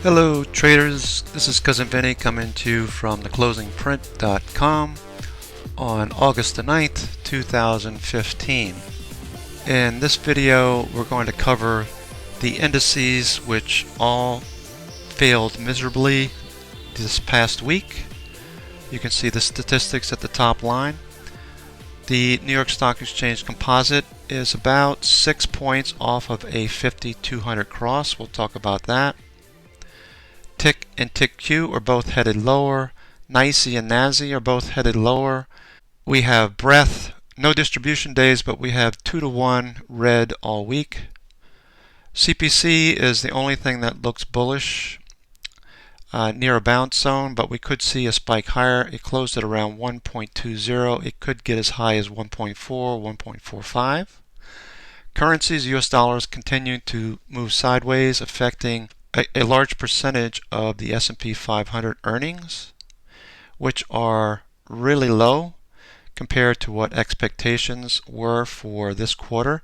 Hello traders, this is Cousin Vinny coming to you from theclosingprint.com on August the 9th, 2015. In this video we're going to cover the indices which all failed miserably this past week. You can see the statistics at the top line. The New York Stock Exchange Composite is about 6 points off of a 50-200 cross. We'll talk about that. Tick and Tick Q are both headed lower. NYSE and NASI are both headed lower. We have breadth, no distribution days, but we have 2-to-1 red all week. CPC is the only thing that looks bullish near a bounce zone, but we could see a spike higher. It closed at around 1.20. It could get as high as 1.4, 1.45. Currencies, US dollars, continue to move sideways, affecting a large percentage of the S&P 500 earnings, which are really low compared to what expectations were for this quarter.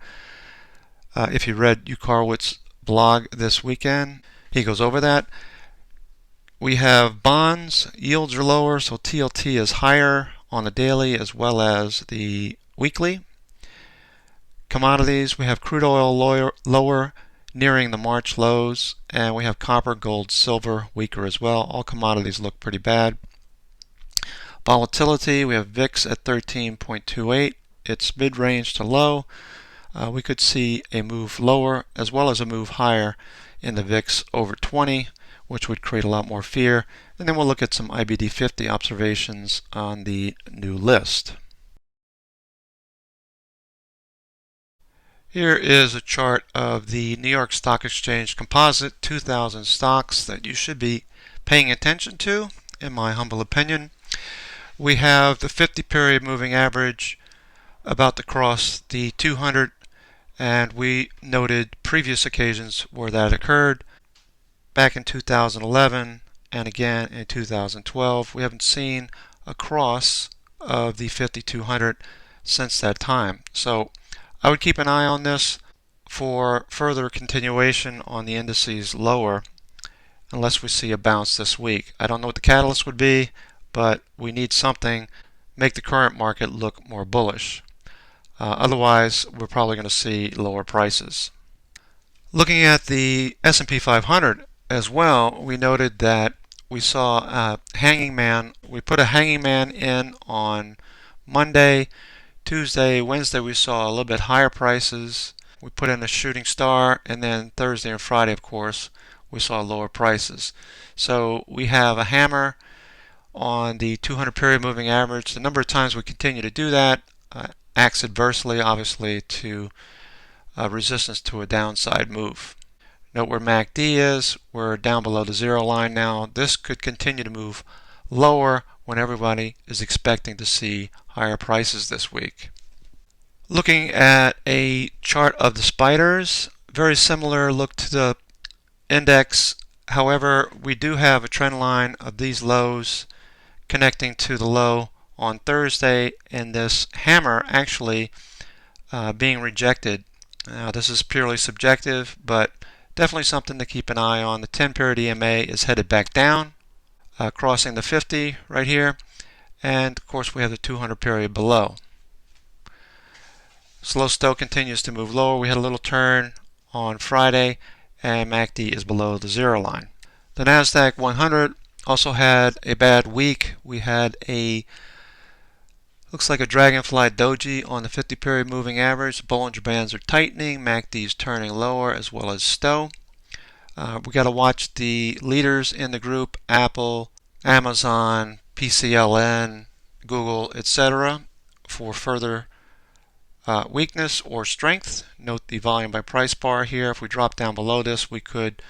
If you read Ukarowitz's blog this weekend, he goes over that. We have bonds, yields are lower, so TLT is higher on the daily as well as the weekly. Commodities, we have crude oil lower, nearing the March lows, and we have copper, gold, silver weaker as well. All commodities look pretty bad. Volatility, we have VIX at 13.28. It's mid-range to low. We could see a move lower as well as a move higher in the VIX over 20, which would create a lot more fear. And then we'll look at some IBD50 observations on the new list. Here is a chart of the New York Stock Exchange Composite 2,000 stocks that you should be paying attention to, in my humble opinion. We have the 50-period moving average about to cross the 200, and we noted previous occasions where that occurred back in 2011 and again in 2012. We haven't seen a cross of the 50-200 since that time. So I would keep an eye on this for further continuation on the indices lower unless we see a bounce this week. I don't know what the catalyst would be, but we need something make the current market look more bullish. Otherwise, we're probably going to see lower prices. Looking at the S&P 500 as well, we noted that we saw a hanging man. We put a hanging man in on Monday. Tuesday, Wednesday we saw a little bit higher prices. We put in a shooting star, and then Thursday and Friday, of course, we saw lower prices. So we have a hammer on the 200 period moving average. The number of times we continue to do that acts adversely, obviously, to resistance to a downside move. Note where MACD is. We're down below the zero line now. This could continue to move lower when everybody is expecting to see higher prices this week. Looking at a chart of the spiders, very similar look to the index. However, we do have a trend line of these lows connecting to the low on Thursday, and this hammer actually being rejected. Now, this is purely subjective, but definitely something to keep an eye on. The 10-period EMA is headed back down, crossing the 50 right here, and of course we have the 200 period below. Slow still continues to move lower. We had a little turn on Friday, and MACD is below the zero line. The NASDAQ 100 also had a bad week. We had looks like a dragonfly doji on the 50-period moving average. Bollinger Bands are tightening. MACD is turning lower, as well as STO. We got to watch the leaders in the group: Apple, Amazon, PCLN, Google, etc., for further weakness or strength. Note the volume by price bar here. If we drop down below this, we could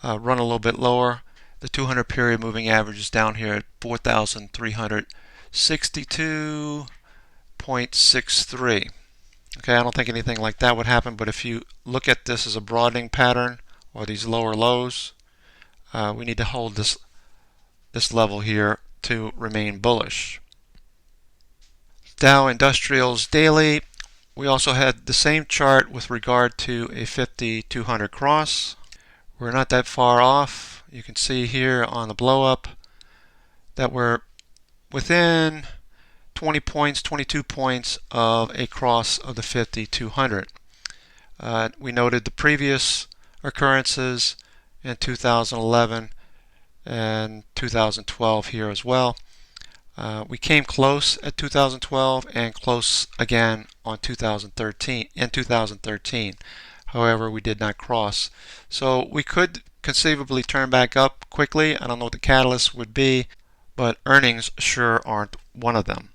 run a little bit lower. The 200 period moving average is down here at 4,362.63. Okay, I don't think anything like that would happen, but if you look at this as a broadening pattern or these lower lows, we need to hold this level here to remain bullish. Dow Industrials Daily, we also had the same chart with regard to a 50-200 cross. We're not that far off. You can see here on the blow up that we're within 20 points, 22 points of a cross of the 50-200. We noted the previous occurrences in 2011 and 2012 here as well. We came close at 2012 and close again on 2013. However, we did not cross. So we could conceivably turn back up quickly. I don't know what the catalyst would be, but earnings sure aren't one of them.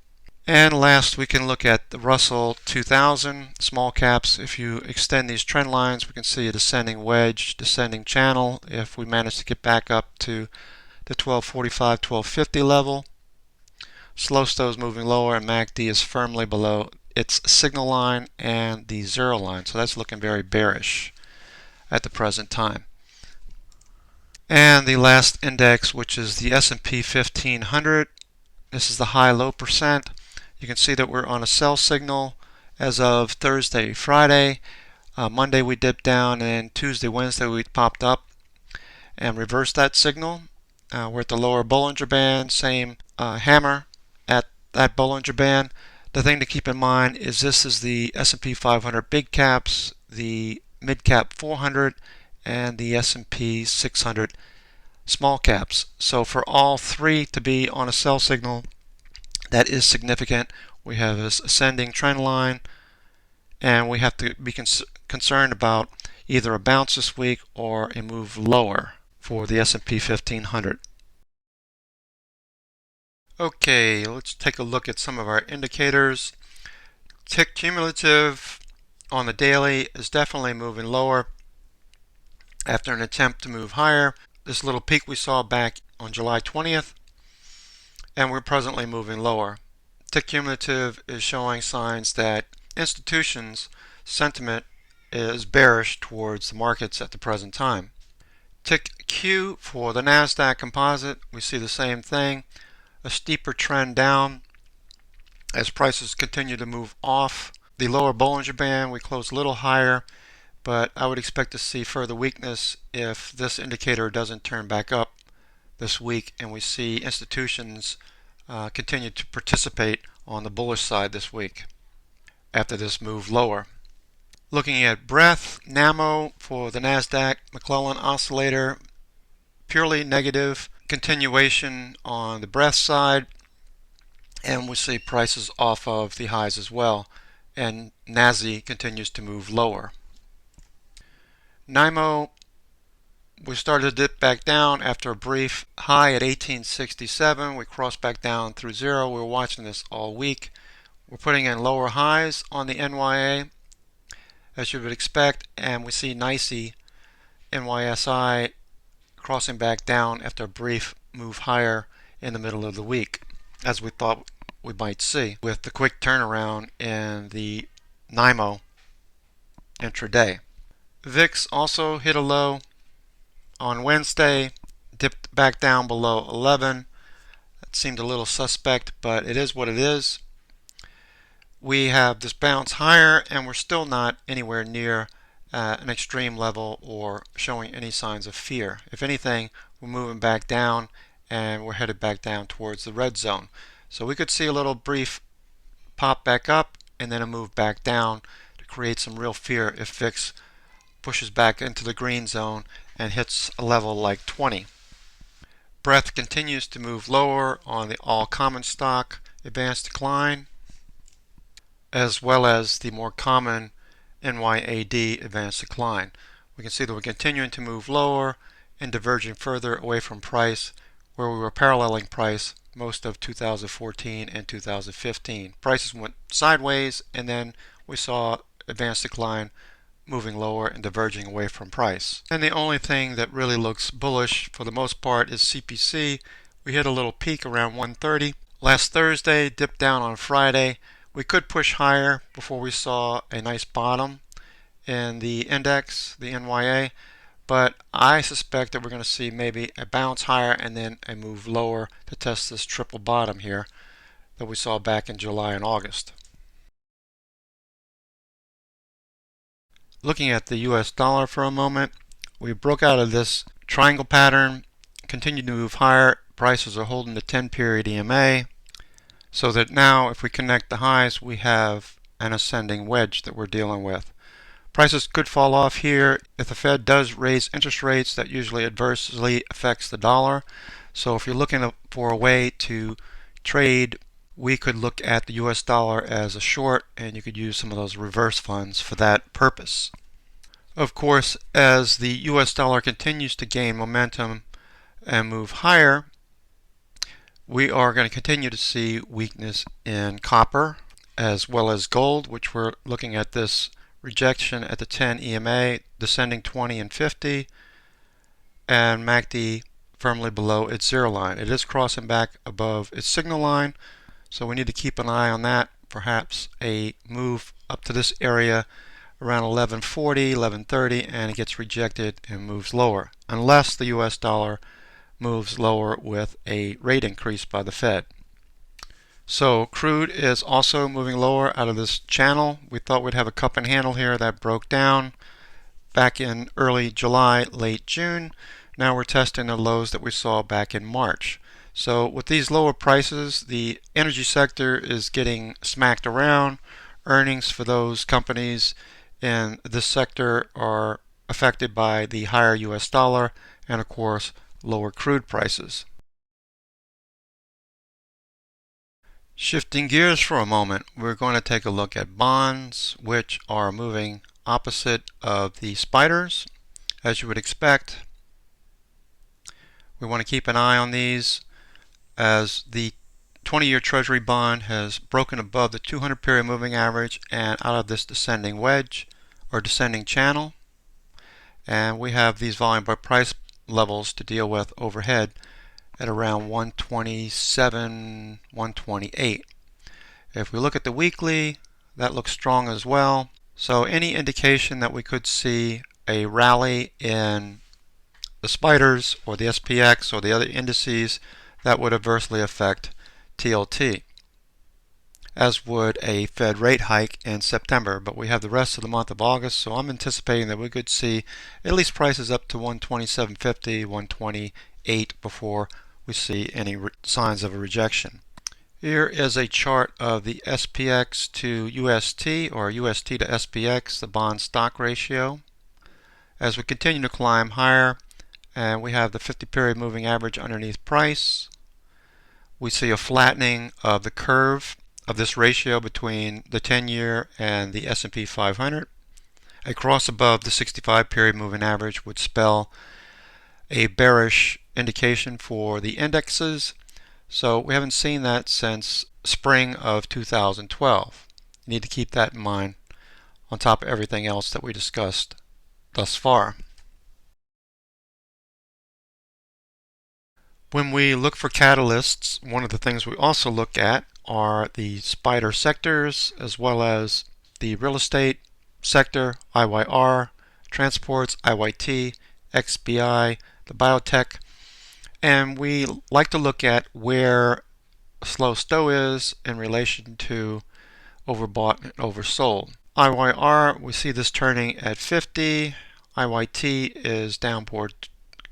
And last, we can look at the Russell 2000 small caps. If you extend these trend lines, we can see a descending wedge, descending channel. If we manage to get back up to the 1245, 1250 level, slow stow is moving lower, and MACD is firmly below its signal line and the zero line. So that's looking very bearish at the present time. And the last index, which is the S&P 1500. This is the high-low percent. You can see that we're on a sell signal as of Thursday, Friday. Monday we dipped down, and Tuesday, Wednesday we popped up and reversed that signal. We're at the lower Bollinger Band, same hammer at that Bollinger Band. The thing to keep in mind is this is the S&P 500 big caps, the mid cap 400, and the S&P 600 small caps. So for all three to be on a sell signal, that is significant. We have this ascending trend line, and we have to be concerned about either a bounce this week or a move lower for the S&P 1500. Okay, let's take a look at some of our indicators. Tick cumulative on the daily is definitely moving lower after an attempt to move higher. This little peak we saw back on July 20th, and we're presently moving lower. Tick cumulative is showing signs that institutions' sentiment is bearish towards the markets at the present time. Tick Q for the NASDAQ composite, we see the same thing, a steeper trend down as prices continue to move off the lower Bollinger Band. We close a little higher, but I would expect to see further weakness if this indicator doesn't turn back up this week and we see institutions continue to participate on the bullish side this week after this move lower. Looking at breadth, NAMO for the NASDAQ McClellan oscillator, purely negative continuation on the breadth side, and we see prices off of the highs as well, and NASI continues to move lower. NYMO, we started to dip back down after a brief high at 1867. We crossed back down through zero. We were watching this all week. We're putting in lower highs on the NYA, as you would expect, and we see NYSE NYSI crossing back down after a brief move higher in the middle of the week, as we thought we might see with the quick turnaround in the NYMO intraday. VIX also hit a low on Wednesday, dipped back down below 11. That seemed a little suspect, but it is what it is. We have this bounce higher, and we're still not anywhere near an extreme level or showing any signs of fear. If anything, we're moving back down, and we're headed back down towards the red zone. So we could see a little brief pop back up and then a move back down to create some real fear if VIX pushes back into the green zone and hits a level like 20. Breadth continues to move lower on the all common stock advanced decline, as well as the more common NYAD advanced decline. We can see that we're continuing to move lower and diverging further away from price, where we were paralleling price most of 2014 and 2015. Prices went sideways, and then we saw advanced decline moving lower and diverging away from price. And the only thing that really looks bullish for the most part is CPC. We hit a little peak around 130 last Thursday, dipped down on Friday. We could push higher before we saw a nice bottom in the index, the NYA, but I suspect that we're going to see maybe a bounce higher and then a move lower to test this triple bottom here that we saw back in July and August. Looking at the US dollar for a moment, we broke out of this triangle pattern continue to move higher. Prices are holding the 10-period EMA, so that now if we connect the highs, we have an ascending wedge that we're dealing with. Prices could fall off here. If the Fed does raise interest rates, that usually adversely affects the dollar. So if you're looking for a way to trade, we could look at the US dollar as a short, and you could use some of those reverse funds for that purpose. Of course, as the US dollar continues to gain momentum and move higher, we are going to continue to see weakness in copper as well as gold, which we're looking at this rejection at the 10 EMA, descending 20 and 50, and MACD firmly below its zero line. It is crossing back above its signal line, so we need to keep an eye on that. Perhaps a move up to this area around 1140, 1130, and it gets rejected and moves lower, unless the US dollar moves lower with a rate increase by the Fed. So crude is also moving lower out of this channel. We thought we'd have a cup and handle here. That broke down back in early July, late June. Now we're testing the lows that we saw back in March. So with these lower prices, the energy sector is getting smacked around. Earnings for those companies in this sector are affected by the higher US dollar and, of course, lower crude prices. Shifting gears for a moment, we're going to take a look at bonds, which are moving opposite of the spiders, as you would expect. We want to keep an eye on these as the 20-year Treasury bond has broken above the 200-period moving average and out of this descending wedge or descending channel. And we have these volume by price levels to deal with overhead at around 127, 128. If we look at the weekly, that looks strong as well. So any indication that we could see a rally in the spiders or the SPX or the other indices, that would adversely affect TLT, as would a Fed rate hike in September. But we have the rest of the month of August, so I'm anticipating that we could see at least prices up to 127.50, 128 before we see any signs of a rejection. Here is a chart of the SPX to UST or UST to SPX, the bond stock ratio. As we continue to climb higher, and we have the 50-period moving average underneath price, we see a flattening of the curve of this ratio between the 10-year and the S&P 500. A cross above the 65-period moving average would spell a bearish indication for the indexes. So we haven't seen that since spring of 2012. You need to keep that in mind on top of everything else that we discussed thus far. When we look for catalysts, one of the things we also look at are the spider sectors as well as the real estate sector, IYR, transports, IYT, XBI, the biotech, and we like to look at where slow stow is in relation to overbought and oversold. IYR, we see this turning at 50. IYT is downward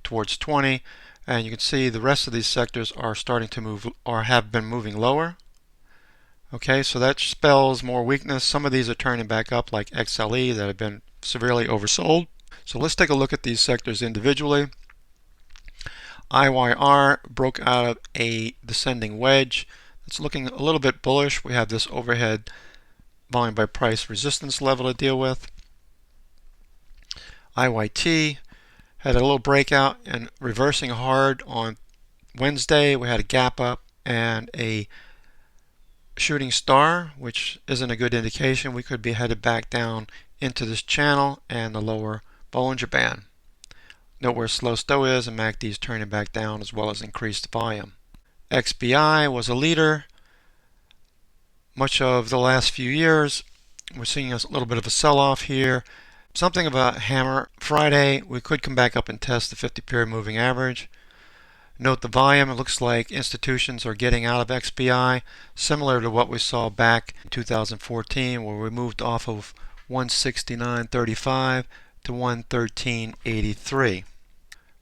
towards 20, and you can see the rest of these sectors are starting to move or have been moving lower. Okay, so that spells more weakness. Some of these are turning back up, like XLE, that have been severely oversold. So let's take a look at these sectors individually. IYR broke out of a descending wedge. It's looking a little bit bullish. We have this overhead volume by price resistance level to deal with. IYT had a little breakout and reversing hard on Wednesday. We had a gap up and a shooting star, which isn't a good indication. We could be headed back down into this channel and the lower Bollinger Band. Note where slow stow is, and MACD is turning back down as well as increased volume. XBI was a leader much of the last few years. We're seeing a little bit of a sell-off here. Something about hammer Friday. We could come back up and test the 50-period moving average. Note the volume. It looks like institutions are getting out of XBI, similar to what we saw back in 2014, where we moved off of 169.35 to 113.83.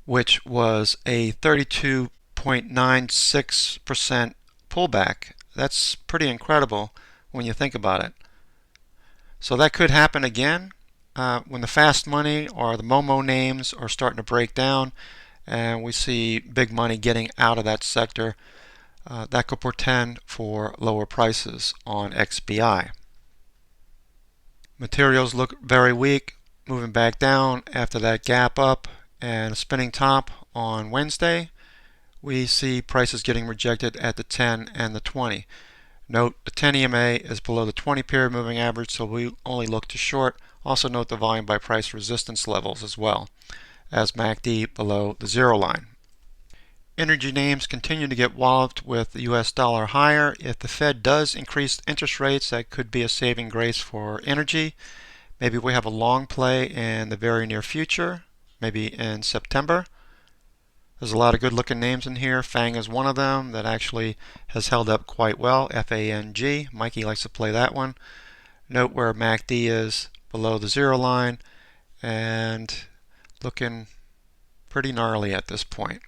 which was a 32.96% pullback. That's pretty incredible when you think about it. So that could happen again when the fast money or the Momo names are starting to break down and we see big money getting out of that sector. That could portend for lower prices on XBI. Materials look very weak, moving back down after that gap up and a spinning top on Wednesday. We see prices getting rejected at the 10 and the 20. Note the 10 EMA is below the 20 period moving average, so we only look to short. Also note the volume by price resistance levels as well as MACD below the zero line. Energy names continue to get walloped with the US dollar higher. If the Fed does increase interest rates, that could be a saving grace for energy. Maybe we have a long play in the very near future, maybe in September. There's a lot of good looking names in here. FANG is one of them that actually has held up quite well. FANG. Mikey likes to play that one. Note where MACD is below the zero line and looking pretty gnarly at this point.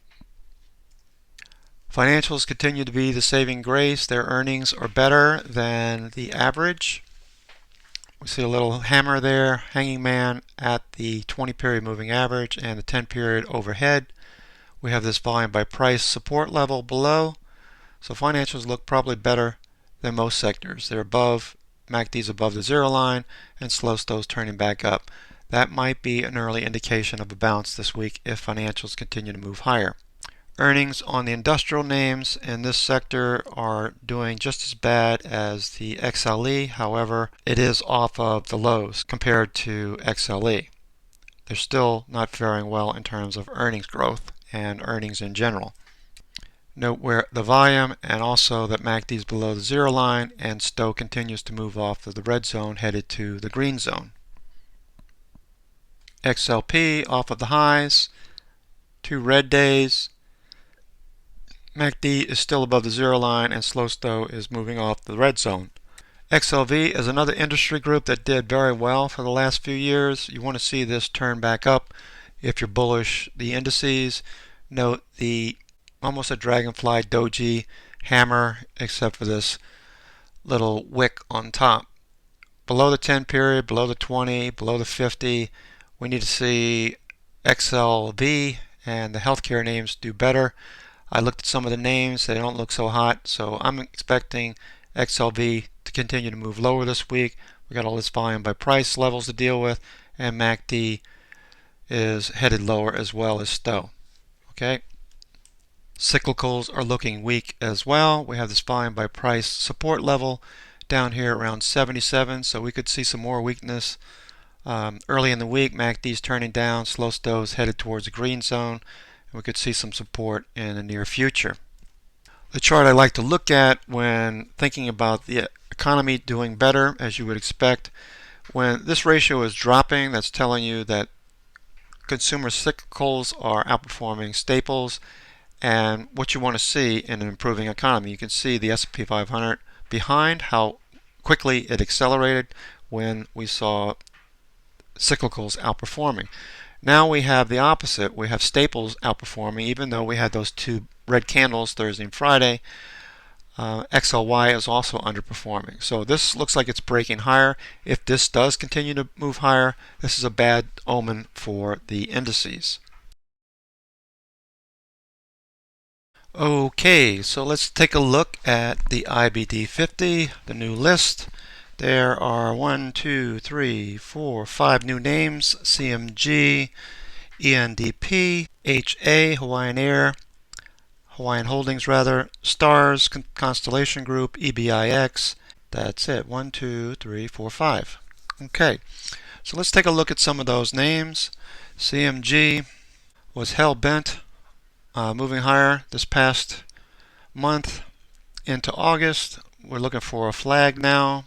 Financials continue to be the saving grace. Their earnings are better than the average. We see a little hammer there, hanging man at the 20 period moving average and the 10 period overhead. We have this volume by price support level below. So financials look probably better than most sectors. They're above, MACD's above the zero line, and slow stow's turning back up. That might be an early indication of a bounce this week if financials continue to move higher. Earnings on the industrial names in this sector are doing just as bad as the XLE. However, it is off of the lows compared to XLE. They're still not faring well in terms of earnings growth and earnings in general. Note where the volume and also that MACD is below the zero line and STO continues to move off of the red zone headed to the green zone. XLP off of the highs, 2 red days. MACD is still above the zero line and slow STO is moving off the red zone. XLV is another industry group that did very well for the last few years. You want to see this turn back up if you're bullish the indices. Note the almost a dragonfly doji hammer except for this little wick on top. Below the 10 period, below the 20, below the 50, we need to see XLV and the healthcare names do better. I looked at some of the names, they don't look so hot, so I'm expecting XLV to continue to move lower this week. We got all this volume by price levels to deal with, and MACD is headed lower as well as STO. Okay. Cyclicals are looking weak as well. We have this volume by price support level down here around 77, so we could see some more weakness early in the week. MACD is turning down, slow STO is headed towards the green zone. We could see some support in the near future. The chart I like to look at when thinking about the economy doing better, as you would expect, when this ratio is dropping, that's telling you that consumer cyclicals are outperforming staples, and what you want to see in an improving economy. You can see the S&P 500 behind how quickly it accelerated when we saw cyclicals outperforming. Now we have the opposite. We have staples outperforming, even though we had those 2 red candles Thursday and Friday. XLY is also underperforming. So this looks like it's breaking higher. If this does continue to move higher, this is a bad omen for the indices. Okay, so let's take a look at the IBD50, the new list. There are 1, 2, 3, 4, 5 new names: CMG, ENDP, HA, Hawaiian Air, Hawaiian Holdings rather, Stars, Constellation Group, EBIX. That's it. 1, 2, 3, 4, 5. Okay, so let's take a look at some of those names. CMG was hell-bent moving higher this past month into August. We're looking for a flag now.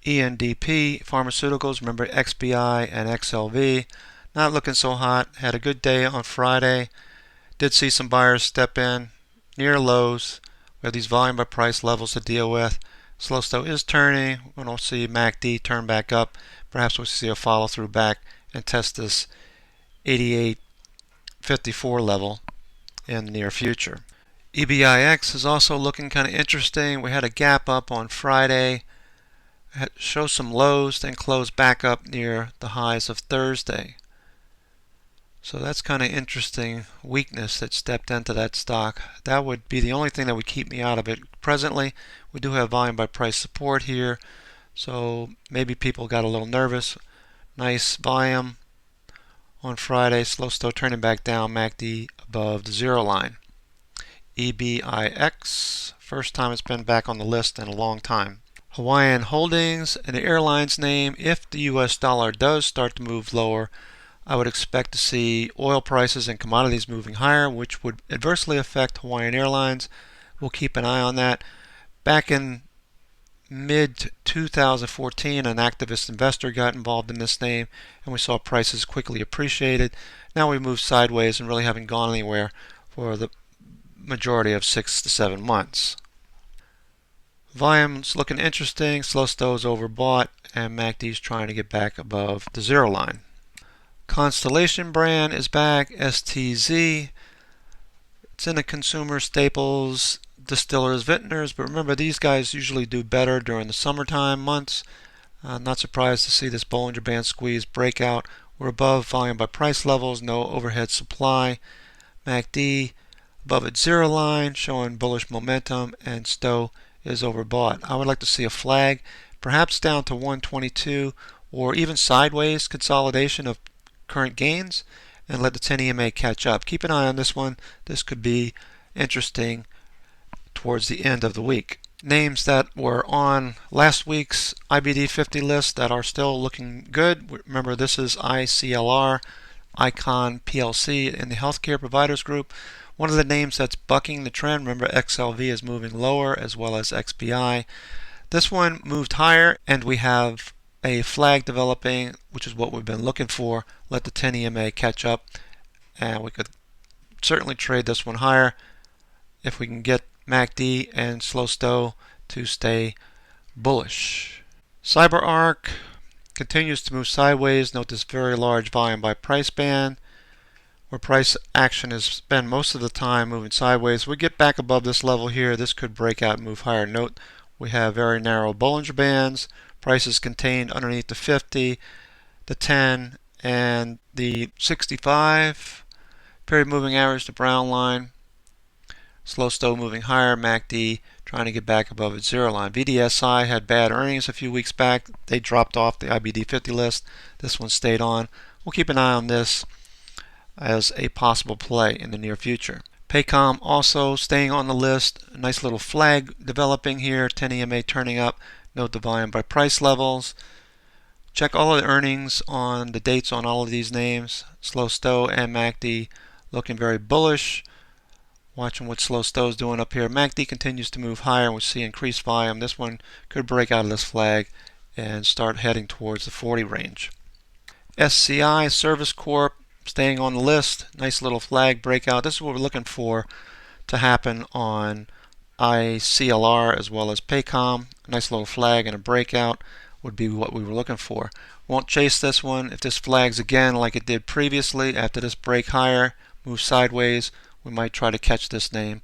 ENDP, pharmaceuticals, remember XBI and XLV, not looking so hot. Had a good day on Friday. Did see some buyers step in near lows. We have these volume by price levels to deal with. Slow STO is turning. We don't see MACD turn back up. Perhaps we'll see a follow through back and test this 88 54 level in the near future. EBIX is also looking kind of interesting. We had a gap up on Friday, show some lows, then close back up near the highs of Thursday. So that's kind of interesting weakness that stepped into that stock. That would be the only thing that would keep me out of it. Presently, we do have volume by price support here, so maybe people got a little nervous. Nice volume on Friday, slow turning back down, MACD above the zero line. EBIX, first time it's been back on the list in a long time. Hawaiian Holdings, and the airline's name, if the US dollar does start to move lower, I would expect to see oil prices and commodities moving higher, which would adversely affect Hawaiian Airlines. We'll keep an eye on that. Back in mid-2014, an activist investor got involved in this name, and we saw prices quickly appreciated. Now we moved sideways and really haven't gone anywhere for the majority of 6 to 7 months. Volume's looking interesting. Slow is overbought, and MACD's trying to get back above the zero line. Constellation brand is back, STZ. It's in the consumer staples, distillers, vintners, but remember these guys usually do better during the summertime months. Not surprised to see this Bollinger Band squeeze breakout. We're above volume by price levels, no overhead supply. MACD above its zero line, showing bullish momentum, and Stowe is overbought. I would like to see a flag, perhaps down to 122, or even sideways consolidation of current gains, and let the 10 EMA catch up. Keep an eye on this one. This could be interesting towards the end of the week. Names that were on last week's IBD50 list that are still looking good. Remember, this is ICLR, Icon PLC in the healthcare providers group. One of the names that's bucking the trend, remember XLV is moving lower, as well as XBI. This one moved higher, and we have a flag developing, which is what we've been looking for. Let the 10 EMA catch up, and we could certainly trade this one higher if we can get MACD and slow Stowe to stay bullish. CyberArk continues to move sideways. Note this very large volume by price band, where price action has been most of the time moving sideways. We get back above this level here, this could break out and move higher. Note we have very narrow Bollinger Bands. Prices contained underneath the 50, the 10, and the 65. Period moving average, the brown line. Slow Stowe moving higher. MACD trying to get back above its zero line. VDSI had bad earnings a few weeks back. They dropped off the IBD50 list. This one stayed on. We'll keep an eye on this as a possible play in the near future. Paycom also staying on the list. A nice little flag developing here. 10 EMA turning up. Note the volume by price levels. Check all of the earnings on the dates on all of these names. Slow Stowe and MACD looking very bullish. Watching what Slow Stowe's doing up here. MACD continues to move higher, and we see increased volume. This one could break out of this flag and start heading towards the 40 range. SCI Service Corp staying on the list. Nice little flag breakout. This is what we're looking for to happen on ICLR as well as Paycom. A nice little flag and a breakout would be what we were looking for. Won't chase this one. If this flags again like it did previously, after this break higher, move sideways, we might try to catch this name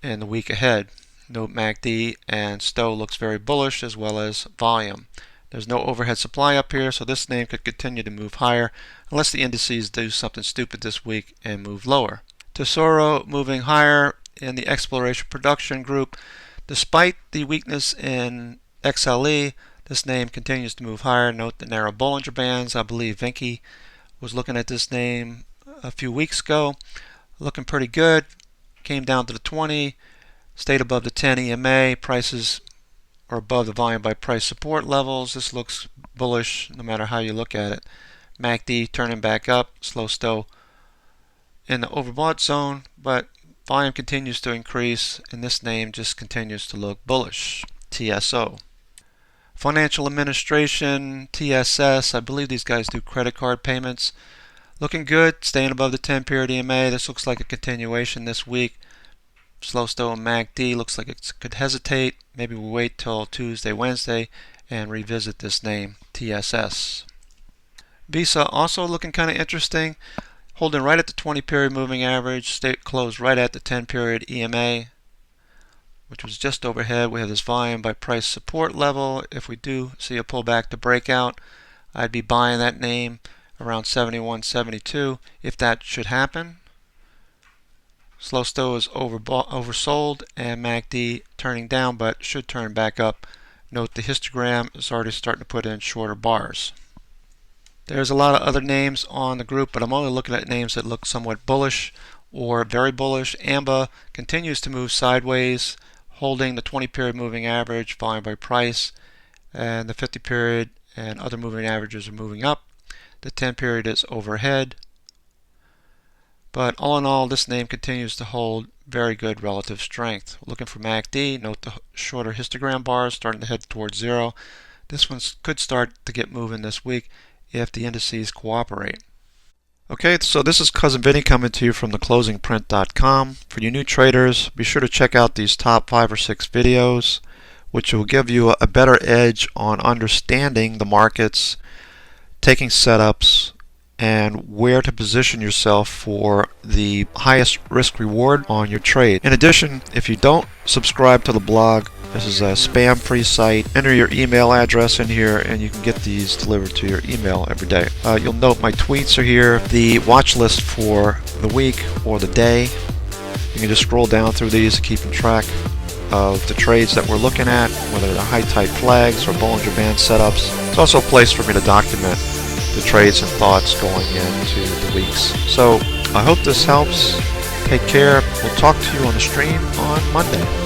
in the week ahead. Note MACD and Stowe looks very bullish, as well as volume. There's no overhead supply up here, so this name could continue to move higher unless the indices do something stupid this week and move lower. Tesoro moving higher in the exploration production group. Despite the weakness in XLE, this name continues to move higher. Note the narrow Bollinger Bands. I believe Vinky was looking at this name a few weeks ago. Looking pretty good. Came down to the 20, stayed above the 10 EMA. Prices are above the volume by price support levels. This looks bullish no matter how you look at it. MACD turning back up. Slow Stowe in the overbought zone, but volume continues to increase, and this name just continues to look bullish. TSO. Financial Administration, TSS, I believe these guys do credit card payments. Looking good, staying above the 10 period EMA. This looks like a continuation this week. Slow Stowe and MACD looks like it could hesitate. Maybe we'll wait till Tuesday, Wednesday and revisit this name, TSS. Visa also looking kind of interesting. Holding right at the 20 period moving average, stay closed right at the 10 period EMA, which was just overhead. We have this volume by price support level. If we do see a pullback to breakout, I'd be buying that name around 71, 72 if that should happen. Slow stow is oversold, and MACD turning down, but should turn back up. Note the histogram is already starting to put in shorter bars. There's a lot of other names on the group, but I'm only looking at names that look somewhat bullish or very bullish. AMBA continues to move sideways, holding the 20 period moving average, volume by price, and the 50 period and other moving averages are moving up. The 10 period is overhead. But all in all, this name continues to hold very good relative strength. Looking for MACD, note the shorter histogram bars starting to head towards zero. This one could start to get moving this week if the indices cooperate. Okay, so this is Cousin Vinny coming to you from theclosingprint.com. For you new traders, be sure to check out these top 5 or 6 videos, which will give you a better edge on understanding the markets, taking setups, and where to position yourself for the highest risk reward on your trade. In addition, if you don't subscribe to the blog, this is a spam-free site. Enter your email address in here and you can get these delivered to your email every day. You'll note my tweets are here, the watch list for the week or the day. You can just scroll down through these, keeping track of the trades that we're looking at, whether they're high tight flags or Bollinger Band setups. It's also a place for me to document the trades and thoughts going into the weeks. So I hope this helps. Take care. We'll talk to you on the stream on Monday.